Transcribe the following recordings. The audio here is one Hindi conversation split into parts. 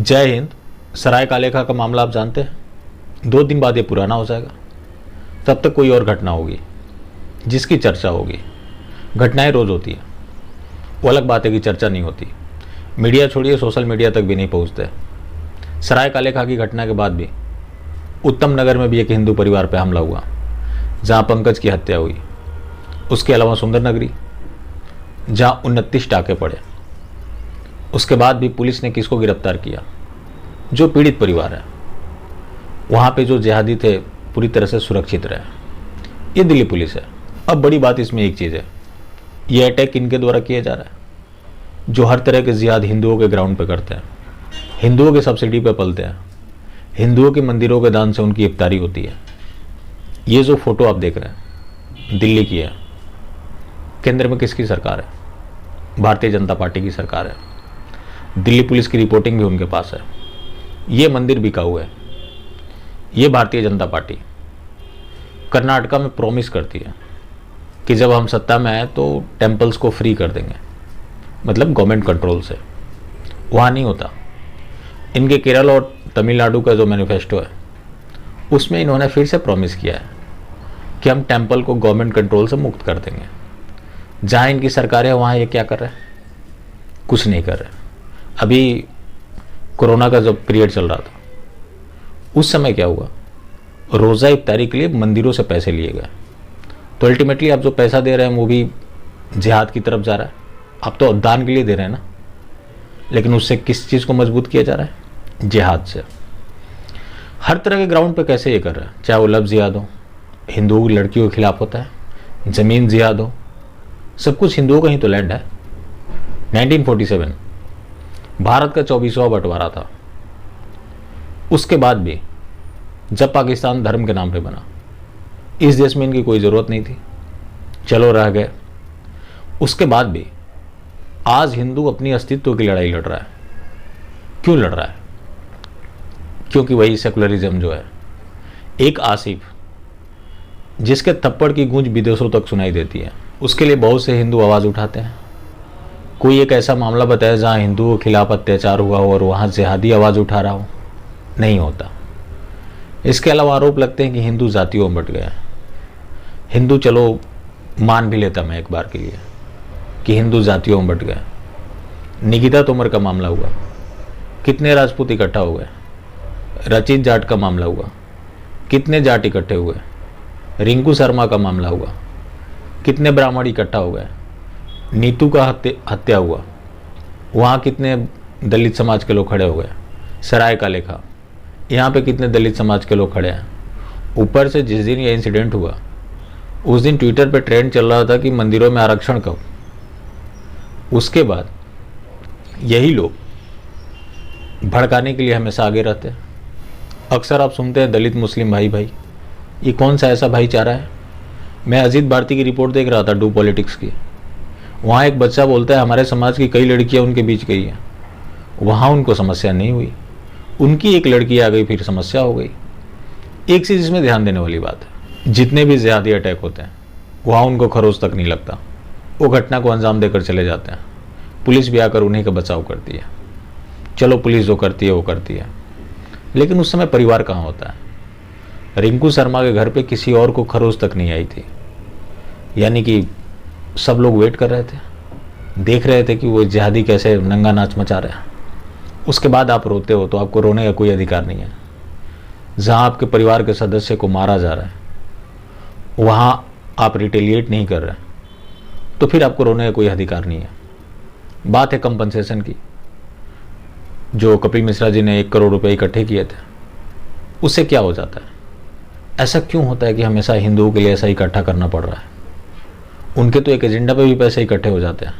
जय हिंद। सराय कालेखा का मामला आप जानते हैं। 2 दिन बाद ये पुराना हो जाएगा, तब तक कोई और घटना होगी जिसकी चर्चा होगी। घटनाएं रोज़ होती हैं, वो अलग बात है कि चर्चा नहीं होती। मीडिया छोड़िए, सोशल मीडिया तक भी नहीं पहुंचते। सराय कालेखा की घटना के बाद भी उत्तम नगर में भी एक हिंदू परिवार पर हमला हुआ, जहां पंकज की हत्या हुई। उसके अलावा सुंदर नगरी, जहां 29 टाके पड़े। उसके बाद भी पुलिस ने किसको गिरफ्तार किया? जो पीड़ित परिवार है। वहाँ पे जो जिहादी थे पूरी तरह से सुरक्षित रहे। ये दिल्ली पुलिस है। अब बड़ी बात इसमें एक चीज़ है, ये अटैक इनके द्वारा किया जा रहा है जो हर तरह के जिहाद हिंदुओं के ग्राउंड पे करते हैं, हिंदुओं के सब्सिडी पे पलते हैं, हिंदुओं के मंदिरों के दान से उनकी इफ्तारी होती है। ये जो फोटो आप देख रहे हैं दिल्ली की है। केंद्र में किसकी सरकार है? भारतीय जनता पार्टी की सरकार है। दिल्ली पुलिस की रिपोर्टिंग भी उनके पास है। ये मंदिर बिका हुआ है। ये भारतीय जनता पार्टी कर्नाटका में प्रॉमिस करती है कि जब हम सत्ता में आए तो टेम्पल्स को फ्री कर देंगे, मतलब गवर्नमेंट कंट्रोल से। वहाँ नहीं होता। इनके केरल और तमिलनाडु का जो मैनिफेस्टो है उसमें इन्होंने फिर से प्रॉमिस किया है कि हम टेम्पल को गवर्नमेंट कंट्रोल से मुक्त कर देंगे। जहाँ इनकी सरकार है वहाँ ये क्या कर रहे हैं? कुछ नहीं कर रहे। अभी कोरोना का जब पीरियड चल रहा था उस समय क्या हुआ? रोज़ा इफ्तारी के लिए मंदिरों से पैसे लिए गए। तो अल्टीमेटली आप जो पैसा दे रहे हैं वो भी जिहाद की तरफ जा रहा है। आप तो दान के लिए दे रहे हैं ना, लेकिन उससे किस चीज़ को मजबूत किया जा रहा है? जिहाद से। हर तरह के ग्राउंड पे कैसे ये कर रहा है? चाहे वो लफ्ज़ जिहाद हो, हिंदू लड़कियों के खिलाफ होता है, ज़मीन जिहाद हो, सब कुछ हिंदुओं का ही तो लैंड है। 1947 भारत का 24वां बंटवारा था। उसके बाद भी जब पाकिस्तान धर्म के नाम पे बना, इस देश में इनकी कोई ज़रूरत नहीं थी, चलो रह गए। उसके बाद भी आज हिंदू अपनी अस्तित्व की लड़ाई लड़ रहा है। क्यों लड़ रहा है? क्योंकि वही सेकुलरिज्म जो है, एक आसिफ जिसके थप्पड़ की गूंज विदेशों तक सुनाई देती है, उसके लिए बहुत से हिंदू आवाज़ उठाते हैं। कोई एक ऐसा मामला बताया जहां हिंदुओं के खिलाफ अत्याचार हुआ हो और वहां जिहादी आवाज़ उठा रहा हो? नहीं होता। इसके अलावा आरोप लगते हैं कि हिंदू जातियों में बट गया। हिंदू चलो मान भी लेता मैं एक बार के लिए कि हिंदू जातियों में बट गया। निकिता तोमर का मामला हुआ, कितने राजपूत इकट्ठा हो गए। रचित जाट का मामला हुआ, कितने जाट इकट्ठे हुए। रिंकू शर्मा का मामला हुआ, कितने ब्राह्मण इकट्ठा हो गए। नीतू का हत्या हुआ, वहाँ कितने दलित समाज के लोग खड़े हो गए। सराय कालेखा, यहाँ पे कितने दलित समाज के लोग खड़े हैं। ऊपर से जिस दिन ये इंसिडेंट हुआ उस दिन ट्विटर पे ट्रेंड चल रहा था कि मंदिरों में आरक्षण कब। उसके बाद यही लोग भड़काने के लिए हमेशा आगे रहते हैं। अक्सर आप सुनते हैं दलित मुस्लिम भाई भाई, ये कौन सा ऐसा भाईचारा है? मैं अजीत भारती की रिपोर्ट देख रहा था, डू पॉलिटिक्स की। वहाँ एक बच्चा बोलता है हमारे समाज की कई लड़कियाँ उनके बीच गई हैं, वहाँ उनको समस्या नहीं हुई, उनकी एक लड़की आ गई फिर समस्या हो गई। एक चीज़ इसमें ध्यान देने वाली बात है, जितने भी जिहादी अटैक होते हैं वहाँ उनको खरोच तक नहीं लगता, वो घटना को अंजाम देकर चले जाते हैं। पुलिस भी आकर उन्हीं का बचाव करती है। चलो पुलिस जो करती है वो करती है, लेकिन उस समय परिवार कहाँ होता है? रिंकू शर्मा के घर पे किसी और को खरोच तक नहीं आई थी। यानी कि सब लोग वेट कर रहे थे, देख रहे थे कि वो जिहादी कैसे नंगा नाच मचा रहे हैं। उसके बाद आप रोते हो तो आपको रोने का कोई अधिकार नहीं है। जहाँ आपके परिवार के सदस्य को मारा जा रहा है वहाँ आप रिटेलिएट नहीं कर रहे, तो फिर आपको रोने का कोई अधिकार नहीं है। बात है कंपनसेशन की, जो कपिल मिश्रा जी ने 1 करोड़ रुपए इकट्ठे किए थे, उससे क्या हो जाता है? ऐसा क्यों होता है कि हमेशा हिंदुओं के लिए ऐसा इकट्ठा करना पड़ रहा है? उनके तो एक एजेंडा पे भी पैसे इकट्ठे हो जाते हैं।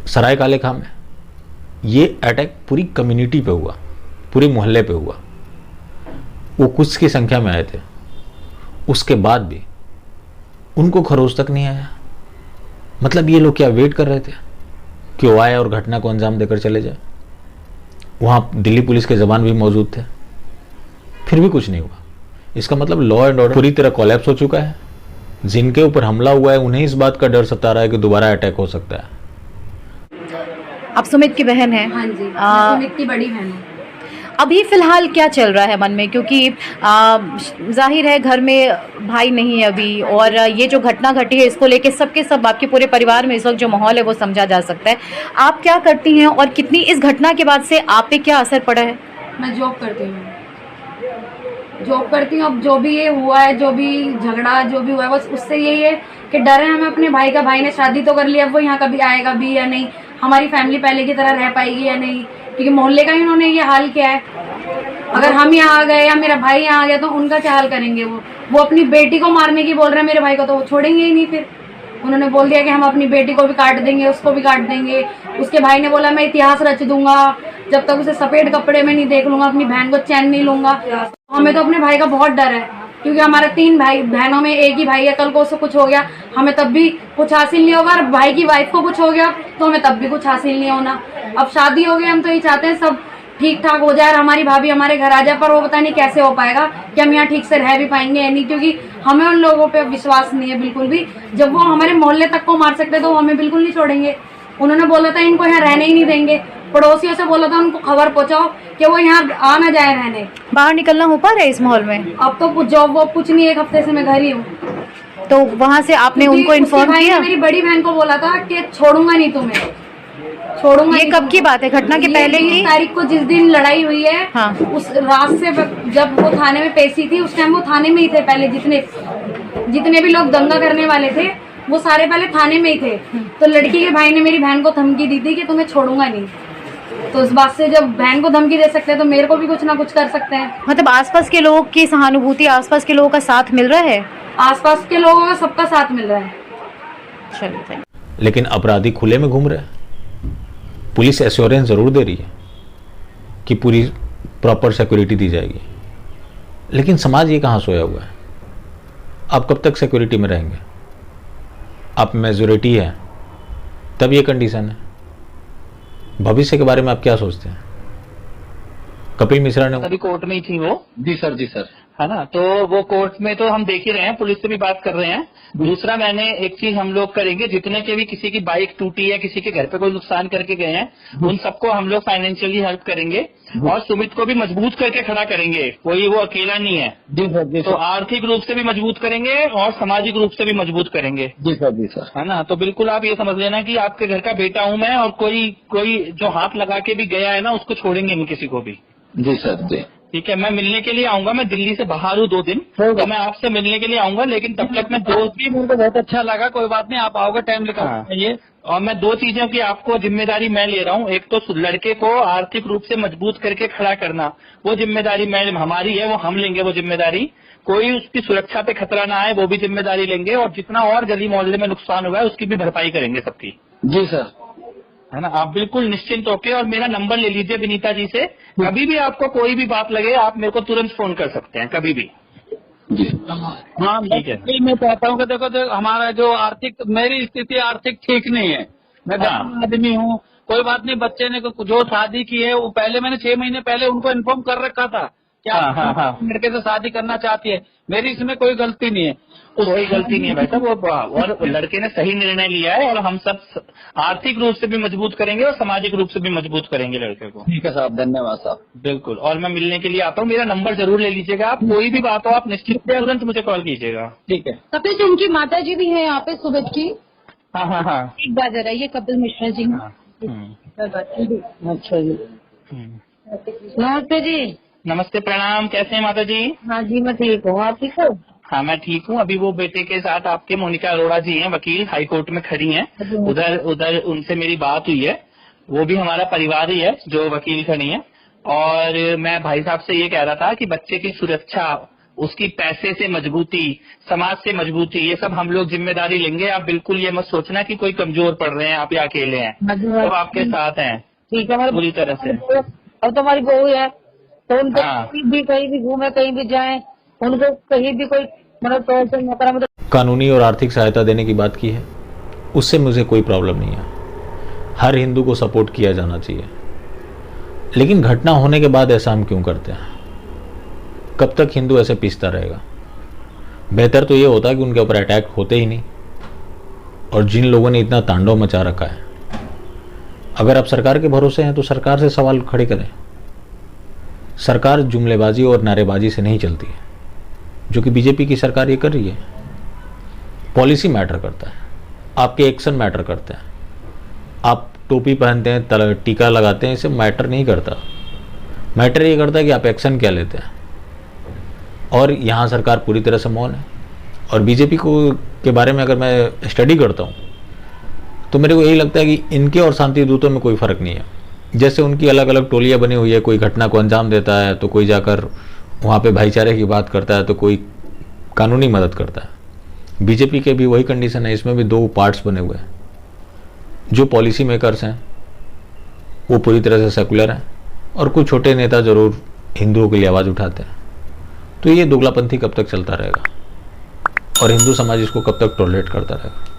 सराय कालेखा में ये अटैक पूरी कम्युनिटी पे हुआ, पूरे मोहल्ले पे हुआ। वो कुछ की संख्या में आए थे, उसके बाद भी उनको खरोच तक नहीं आया। मतलब ये लोग क्या वेट कर रहे थे कि वो आए और घटना को अंजाम देकर चले जाए? वहाँ दिल्ली पुलिस के जवान भी मौजूद थे, फिर भी कुछ नहीं हुआ। इसका मतलब लॉ एंड ऑर्डर पूरी तरह कोलैप्स हो चुका है। जिनके ऊपर हमला हुआ है उन्हें इस बात का डर सता रहा है कि दोबारा अटैक हो सकता है। आप सुमित की बहन हैं? हाँ जी, मैं सुमित की बड़ी बहन हूँ। अभी फिलहाल क्या चल रहा है मन में, क्योंकि जाहिर है घर में भाई नहीं है अभी, और ये जो घटना घटी है इसको लेके सबके सब आपके पूरे परिवार में इस वक्त जो माहौल है वो समझा जा सकता है। आप क्या करती हैं और कितनी इस घटना के बाद से आप पे क्या असर पड़ा है? मैं जॉब करती हूँ। अब जो भी ये हुआ है, जो भी झगड़ा जो भी हुआ है, बस उससे यही है कि डर है हमें अपने भाई का। भाई ने शादी तो कर लिया, अब वो यहाँ कभी आएगा भी या नहीं, हमारी फैमिली पहले की तरह रह पाएगी या नहीं, क्योंकि मोहल्ले का ही उन्होंने ये हाल किया है। अगर हम यहाँ आ गए या मेरा भाई यहाँ आ गया तो उनका क्या हाल करेंगे? वो अपनी बेटी को मारने की बोल रहे हैं मेरे भाई को, तो वो छोड़ेंगे ही नहीं। फिर उन्होंने बोल दिया कि हम अपनी बेटी को भी काट देंगे, उसको भी काट देंगे। उसके भाई ने बोला मैं इतिहास रच दूंगा, जब तक उसे सफेद कपड़े में नहीं देख लूंगा, अपनी बहन को चैन नहीं लूंगा। हमें तो अपने भाई का बहुत डर है, क्योंकि हमारे 3 भाई बहनों में एक ही भाई है। कल को उसे कुछ हो गया, हमें तब भी कुछ हासिल नहीं होगा, और भाई की वाइफ को कुछ हो गया तो हमें तब भी कुछ हासिल नहीं होना। अब शादी हो गई, हम तो ये चाहते हैं सब ठीक ठाक हो जाए और हमारी भाभी हमारे घर आ जाए, पर वो पता नहीं कैसे हो पाएगा कि हम यहाँ ठीक से रह भी पाएंगे या नहीं, क्योंकि हमें उन लोगों पे विश्वास नहीं है बिल्कुल भी। जब वो हमारे मोहल्ले तक को मार सकते तो हमें बिल्कुल नहीं छोड़ेंगे। उन्होंने बोला था इनको यहाँ रहने ही नहीं देंगे, पड़ोसियों से बोला था उनको खबर पहुंचाओ कि वो यहाँ आ ना जाए रहने। बाहर निकलना हो पा रहा है इस माहौल में? अब तो जॉब वॉब कुछ नहीं, 1 हफ्ते से मैं घर ही हूँ। तो वहाँ से आपने उनको इन्फॉर्म किया? मेरी बड़ी बहन को बोला था कि छोड़ूंगा नहीं तुम्हें, छोड़ूंगा। ये कब की बात है? घटना के पहले की तारीख को, जिस दिन लड़ाई हुई है, हाँ। उस रात से जब वो थाने में पेशी थी, उस टाइम वो थाने में ही थे। पहले जितने भी लोग दंगा करने वाले थे वो सारे पहले थाने में ही थे। तो लड़की के भाई ने मेरी बहन को धमकी दी थी कि तुम्हें छोड़ूंगा नहीं। तो उस बात से जब बहन को धमकी दे सकते हैं तो मेरे को भी कुछ ना कुछ कर सकते हैं। मतलब आसपास के लोगों की सहानुभूति, आसपास के लोगों का साथ मिल रहा है? आसपास के लोगों का सबका साथ मिल रहा है। चलिए। लेकिन अपराधी खुले में घूम रहे हैं। पुलिस एश्योरेंस जरूर दे रही है कि पूरी प्रॉपर सिक्योरिटी दी जाएगी, लेकिन समाज ये कहाँ सोया हुआ है? आप कब तक सिक्योरिटी में रहेंगे? आप मेजोरिटी है तब ये कंडीशन है। भविष्य के बारे में आप क्या सोचते हैं? कपिल मिश्रा ने अभी कोर्ट में ही थी वो। जी सर है ना, तो वो कोर्ट में तो हम देख ही रहे हैं, पुलिस से भी बात कर रहे हैं। दूसरा, मैंने एक चीज हम लोग करेंगे, जितने के भी किसी की बाइक टूटी है, किसी के घर पे कोई नुकसान करके गए हैं, उन सबको हम लोग फाइनेंशियली हेल्प करेंगे और सुमित को भी मजबूत करके खड़ा करेंगे। कोई वो अकेला नहीं है। जी सर तो आर्थिक रूप से भी मजबूत करेंगे और सामाजिक रूप से भी मजबूत करेंगे। जी सर है ना, तो बिल्कुल आप ये समझ लेना कि आपके घर का बेटा हूं मैं, और कोई जो हाथ लगा के भी गया है ना, उसको छोड़ेंगे नहीं किसी को भी। जी सर जी ठीक है, मैं मिलने के लिए आऊंगा। मैं दिल्ली से बाहर हूँ 2 दिन, तो मैं आपसे मिलने के लिए आऊंगा, लेकिन तब तक मैं मेरे को बहुत अच्छा लगा। कोई बात नहीं, आप आओगे टाइम लेकर। हाँ। ये और मैं 2 चीजों की आपको जिम्मेदारी मैं ले रहा हूँ। एक तो लड़के को आर्थिक रूप से मजबूत करके खड़ा करना, वो जिम्मेदारी हमारी है, वो हम लेंगे वो जिम्मेदारी। कोई उसकी सुरक्षा पे खतरा ना आए, वो भी जिम्मेदारी लेंगे, और जितना और गली मोहल्ले में नुकसान हुआ है उसकी भी भरपाई करेंगे सबकी। जी सर, है ना, आप बिल्कुल निश्चिंत होके, और मेरा नंबर ले लीजिए विनीता जी से। कभी भी आपको कोई भी बात लगे, आप मेरे को तुरंत फोन कर सकते हैं, कभी भी। जी हाँ ठीक है। मैं चाहता हूँ कि देखो हमारा जो मेरी स्थिति आर्थिक ठीक नहीं है। मैं गरीब आदमी हूँ। कोई बात नहीं, बच्चे ने जो शादी की है वो पहले मैंने 6 महीने पहले उनको इन्फॉर्म कर रखा था कि आप लड़के से शादी करना चाहती है। मेरी इसमें कोई गलती नहीं है। कोई गलती नहीं है भाई साहब, वो और लड़के ने सही निर्णय लिया है, और हम सब आर्थिक रूप से भी मजबूत करेंगे और सामाजिक रूप से भी मजबूत करेंगे लड़के को। ठीक है साहब, धन्यवाद साहब। बिल्कुल, और मैं मिलने के लिए आता हूँ। मेरा नंबर जरूर ले लीजिएगा आप। कोई भी बात हो आप निश्चित तुरंत मुझे कॉल कीजिएगा। ठीक है। कपिल जी, उनकी माता जी भी हैं यहाँ पे, सुमित की। हाँ एक बार जरा, ये कपिल मिश्रा जी। अच्छा जी, नमस्ते जी। नमस्ते, प्रणाम। कैसे हैं माता जी? हाँ जी, मैं ठीक हूँ, आप ठीक हो? हाँ मैं ठीक हूँ। अभी वो बेटे के साथ आपके मोनिका अरोड़ा जी हैं, वकील, हाई कोर्ट में खड़ी हैं। उधर उनसे मेरी बात हुई है। वो भी हमारा परिवार ही है जो वकील खड़ी हैं। और मैं भाई साहब से ये कह रहा था कि बच्चे की सुरक्षा, उसकी पैसे से मजबूती, समाज से मजबूती, ये सब हम लोग जिम्मेदारी लेंगे। आप बिल्कुल ये मत सोचना कि कोई कमजोर पड़ रहे हैं आप या अकेले हैं, सब आपके साथ हैं। ठीक है, पूरी तरह से। अब तो हमारी बहू है, तो उनको हाँ। कहीं भी घूमे, कहीं भी जाए, उनको कहीं भी कोई मतलब तौर से नौकरा मतलब कानूनी और आर्थिक सहायता देने की बात की है, उससे मुझे कोई प्रॉब्लम नहीं है। हर हिंदू को सपोर्ट किया जाना चाहिए, लेकिन घटना होने के बाद ऐसा हम क्यों करते हैं? कब तक हिंदू ऐसे पिसता रहेगा? बेहतर तो ये होता है कि उनके ऊपर अटैक होते ही नहीं। और जिन लोगों ने इतना तांडव मचा रखा है, अगर आप सरकार के भरोसे हैं तो सरकार से सवाल खड़े करें। सरकार जुमलेबाजी और नारेबाजी से नहीं चलती है, जो कि बीजेपी की सरकार ये कर रही है। पॉलिसी मैटर करता है, आपके एक्शन मैटर करते हैं। आप टोपी पहनते हैं, टीका लगाते हैं, इसे मैटर नहीं करता। मैटर ये करता है कि आप एक्शन क्या लेते हैं। और यहाँ सरकार पूरी तरह से मौन है। और बीजेपी को के बारे में अगर मैं स्टडी करता हूँ तो मेरे को यही लगता है कि इनके और शांति दूतों में कोई फ़र्क नहीं है। जैसे उनकी अलग अलग टोलियाँ बनी हुई है, कोई घटना को अंजाम देता है तो कोई जाकर वहाँ पे भाईचारे की बात करता है तो कोई कानूनी मदद करता है। बीजेपी के भी वही कंडीशन है, इसमें भी दो पार्ट्स बने हुए हैं। जो पॉलिसी मेकर्स हैं वो पूरी तरह से सेकुलर हैं और कुछ छोटे नेता ज़रूर हिंदुओं के लिए आवाज़ उठाते हैं। तो ये दोगलापंथी कब तक चलता रहेगा और हिंदू समाज इसको कब तक टॉलरेट करता रहेगा।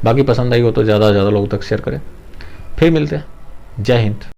बाकी पसंद आई हो तो ज़्यादा से ज़्यादा लोगों तक शेयर करें। फिर मिलते हैं। जय हिंद।